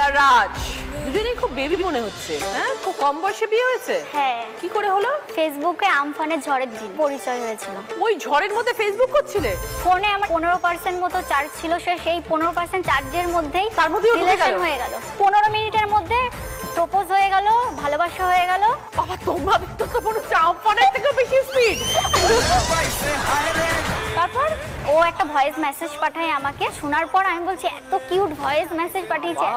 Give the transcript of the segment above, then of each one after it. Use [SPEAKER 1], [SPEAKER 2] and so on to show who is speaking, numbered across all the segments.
[SPEAKER 1] আর রাজ দুজনেই খুব বেবি মনে হচ্ছে। হ্যাঁ, খুব কম বয়সে বিয়ে হয়েছে।
[SPEAKER 2] হ্যাঁ।
[SPEAKER 1] কি করে হলো?
[SPEAKER 2] ফেসবুকে আমফানের ঝড়ের দিন পরিচয় হয়েছিল।
[SPEAKER 1] ওই ঝড়ের মধ্যে ফেসবুক করছিলে?
[SPEAKER 2] ফোনে আমার 15% মতো চার্জ ছিল, সেই 15% চার্জের মধ্যেই
[SPEAKER 1] তার মধ্যেই
[SPEAKER 2] রিলেশন হয়ে গেল। 15 মিনিটের মধ্যে প্রপোজ হয়ে গেল, ভালোবাসা হয়ে গেল।
[SPEAKER 1] বাবা, তোমার তো মনে হচ্ছে আমফানের থেকে বেশি স্পিড। তারপর
[SPEAKER 2] ও একটা ভয়েস মেসেজ পাঠায় আমাকে, শোনার পর আমি বলছি এত কিউট ভয়েস মেসেজ পাঠিয়েছে,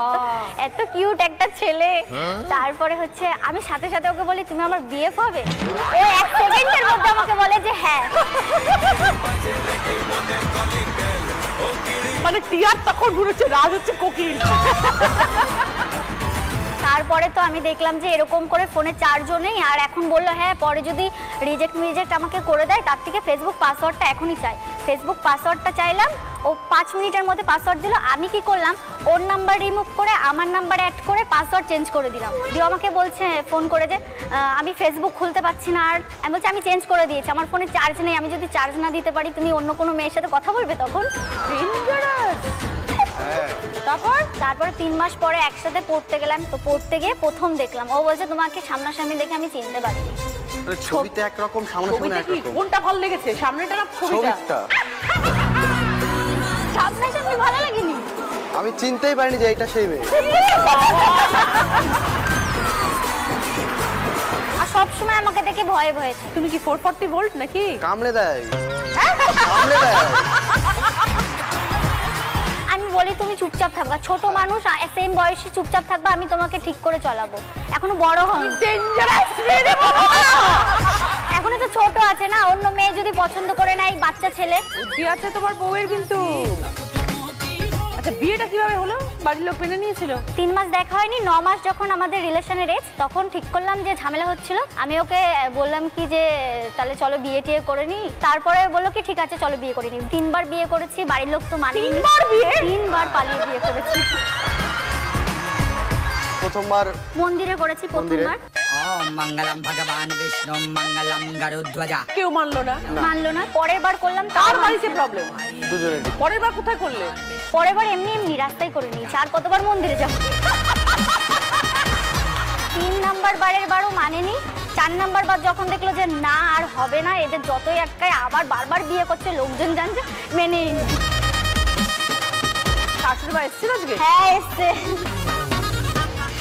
[SPEAKER 2] এত কিউট একটা ছেলে। তারপরে হচ্ছে আমি সাথে সাথে ওকে বলি তুমি আমার বিএফ হবে। ও 1 সেকেন্ডের মধ্যে আমাকে বলে যে হ্যাঁ।
[SPEAKER 1] মানে টিয়ার তখন ঘুরেছে, রাজ হচ্ছে কোকিল।
[SPEAKER 2] তারপরে তো আমি দেখলাম যে এরকম করে ফোনে চার্জও নেই, আর এখন বললো হ্যাঁ পরে যদি রিজেক্ট আমাকে করে দেয় তার থেকে ফেসবুক পাসওয়ার্ডটা এখনই চাই। ফেসবুক পাসওয়ার্ডটা চাইলাম, ও 5 মিনিটের মধ্যে পাসওয়ার্ড দিল। আমি কি করলাম, ওর নাম্বার রিমুভ করে আমার নাম্বার অ্যাড করে পাসওয়ার্ড চেঞ্জ করে দিলাম। দিয়ে আমাকে বলছে ফোন করে যে আমি ফেসবুক খুলতে পারছি না। আর আমি বলছি আমি চেঞ্জ করে দিয়েছি, আমার ফোনে চার্জ নেই, আমি যদি চার্জ না দিতে পারি তুমি অন্য কোনো মেয়ের সাথে কথা বলবে তখন। তারপরে 3 মাস পরে একসাথে পড়তে গেলাম। তো পড়তে গিয়ে প্রথম দেখলাম, ও বলছে তোমাকে সামনাসামনি দেখে আমি চিনতে পারিনি।
[SPEAKER 3] ছবিতে একরকম, সামনাসামনি একরকম।
[SPEAKER 1] কোনটা ভালো লেগেছে, সামনেটা না ছবিটা?
[SPEAKER 2] সামনাসামনি ভালো লাগেনি,
[SPEAKER 3] আমি চিনতেই পারিনি যে এটা সেই মেয়ে।
[SPEAKER 2] আর সবসময় আমাকে দেখে ভয়ে ভয়ে।
[SPEAKER 1] তুমি কি 440 ভোল্ট নাকি?
[SPEAKER 3] কামড়ে দেয়, কামড়ে দেয়।
[SPEAKER 2] আমি বলি তুমি চুপচাপ থাকবা, ছোট মানুষ সেম বয়সে চুপচাপ থাকবা, আমি তোমাকে ঠিক করে চালাবো। এখনো বড় হন, এখনো তো ছোট আছে না, অন্য মেয়ে যদি পছন্দ করে নাই, বাচ্চা ছেলে।
[SPEAKER 1] বুদ্ধি আছে তোমার বউয়ের কিন্তু। আচ্ছা, বিয়েটা কিভাবে হলো? বাড়ির লোক মেনে নিয়েছিল?
[SPEAKER 2] 3 মাস দেখা হয়নি, 9 মাস যখন আমাদের রিলেশনের এজ, তখন ঠিক করলাম যে ঝামেলা হচ্ছিল। আমি ওকে বললাম কি যে তাহলে চলো বিয়ে টিয়ে করে নি। তারপরে বললো কি ঠিক আছে চলো বিয়ে করে নি। 3 বার বিয়ে করেছি, বাড়ির লোক তো মানেনি। 3 বার পালিয়ে বিয়ে করেছি।
[SPEAKER 3] প্রথমবার
[SPEAKER 2] মন্দিরে করেছি প্রথমবার।
[SPEAKER 4] ওম মঙ্গলম ভগবান বিষ্ণু মঙ্গলম গরুধ্বজা।
[SPEAKER 1] কেউ মানলো না?
[SPEAKER 2] মানলো না। পরের বার করলাম,
[SPEAKER 1] তার বাড়িতে প্রবলেম।
[SPEAKER 3] দুজনে।
[SPEAKER 1] পরের বার কোথায় করলে?
[SPEAKER 2] পরের বার এমনি রাস্তায় করে নিয়েছি। আর কতবার মন্দিরে যাবো? 3 নাম্বার বারের বারও মানেনি। 4 নাম্বার বার যখন দেখলো যে না আর হবে না, এদের যতই একটাই আবার বারবার বিয়ে করছে, লোকজন জানছে, মেনে নিল।
[SPEAKER 1] শাশুড়ি মা এসেছিল আজকে?
[SPEAKER 2] হ্যাঁ এসছে।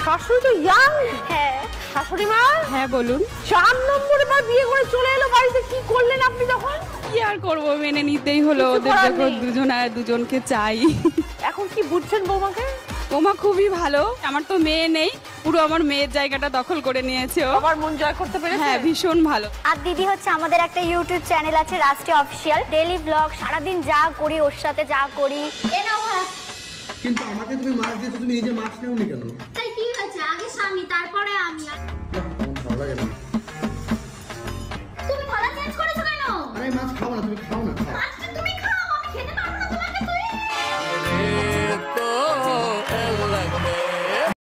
[SPEAKER 1] শাশুড়ি তো ইয়াং।
[SPEAKER 2] হ্যাঁ।
[SPEAKER 1] শাশুড়ি মা?
[SPEAKER 5] হ্যাঁ বলুন।
[SPEAKER 1] 4 নম্বরে বার বিয়ে করে চলে এলো বাড়িতে, কি করলেন আপনি তখন?
[SPEAKER 5] কি আর করবো, মেনে নিতেই হলো।
[SPEAKER 1] কিছু
[SPEAKER 5] ওদের
[SPEAKER 1] করার
[SPEAKER 5] যখন
[SPEAKER 1] নেই।
[SPEAKER 5] দুজনকে চাই।
[SPEAKER 1] এখন কি বুঝছেন বৌমাকে?
[SPEAKER 5] ওমা খুবই ভালো। আমার তো মেয়ে নেই, পুরো আমার মেয়ের জায়গাটা দখল করে নিয়েছে ও।
[SPEAKER 1] বাবার মন জয় করতে পেরেছে?
[SPEAKER 5] হ্যাঁ, ভীষণ ভালো।
[SPEAKER 2] আর দিদি হচ্ছে আমাদের একটা ইউটিউব চ্যানেল আছে রাষ্ট্রীয় অফিসিয়াল, ডেইলি ব্লগ, সারাদিন যা করি ওর সাথে যা করি।
[SPEAKER 6] কিন্তু আমাকে তুমি মাছ দিয়েছো, তুমি নিজে মাছ নেওনি কেন?
[SPEAKER 2] তাই কি হয়েছে, আগে স্বামী তারপরে আমি।
[SPEAKER 6] ভালো লাগে না।
[SPEAKER 2] তুমি গলা চেঞ্জ করেছো কেন?
[SPEAKER 6] আরে মাছ খাও না, তুমি খাও না, খাও।